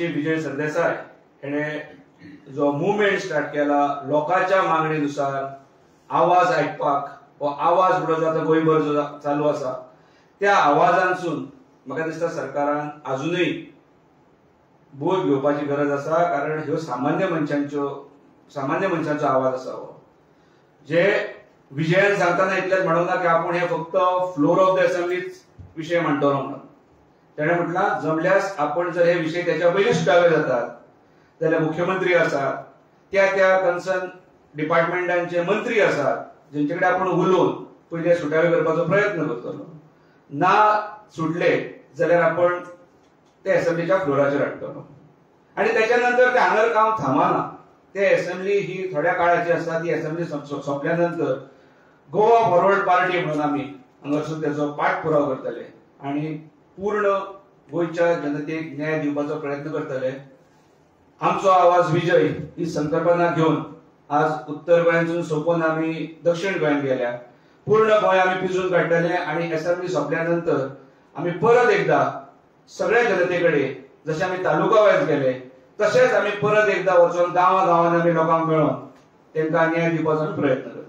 आमचे विजय सरदेसाय हेणे जो movement start केला लोकांच्या मागणीनुसार आवाज आयकपाक हो आवाज बरो जो आतां गोंयभर जो चालू आसा त्या आवाजांसून म्हाका दिसता सरकारान अजूनय बोध घेवपाची गरज आसा, कारण ह्यो सामान्य मनशांचो आवाज आसा हो. जे विजयान सांगताना इतलेंच म्हणूंक ना की आपूण हे फक्त फ्लोर ऑफ द असेंब्लीच विशय मांडटलो म्हणून. तेणें म्हटलां जमल्यास आपण जर हे विषय त्याच्या पयलीं सुटावे जातात जाल्यार मुख्यमंत्री आसात, त्या कन्सर्न डिपार्टमेंटांचे मंत्री आसात जेंचे कडेन आपण उलोवन पयले सुटावे करपाचो प्रयत्न करतलो. ना सुटले जाल्यार आपण ते असेंब्लीच्या फ्लोराचेर हाडटलो आणि त्याच्या नंतर ते हांगर काम थांबना. ते असेंब्ली ही थोड्या काळाची आसा. ती असेंब्ली सोंपल्या नंतर गोवा फॉरवर्ड पार्टी म्हणून आमी हांगरसून तेचो पाठपुराव करतले आणि पूर्ण गोंयच्या जनतेक न्याय दिवपाचो प्रयत्न करतले. आमचो आवाज विजय ही संकल्पना घेवन आज उत्तर गोंयांतून सोंपोवन आमी दक्षिण गोंयांत गेल्या. पूर्ण गोंय आमी पिंजून काडटले आणि असेंब्ली सोंपल्या नंतर आमी परत एकदा सगळ्या जनतेकडे जशे आमी तालुका वायज गेले तशेंच आमी परत एकदा वचून गांवां गांवांनी आमी लोकांक मेळोवन तांकां न्याय दिवपाचो प्रयत्न करतले.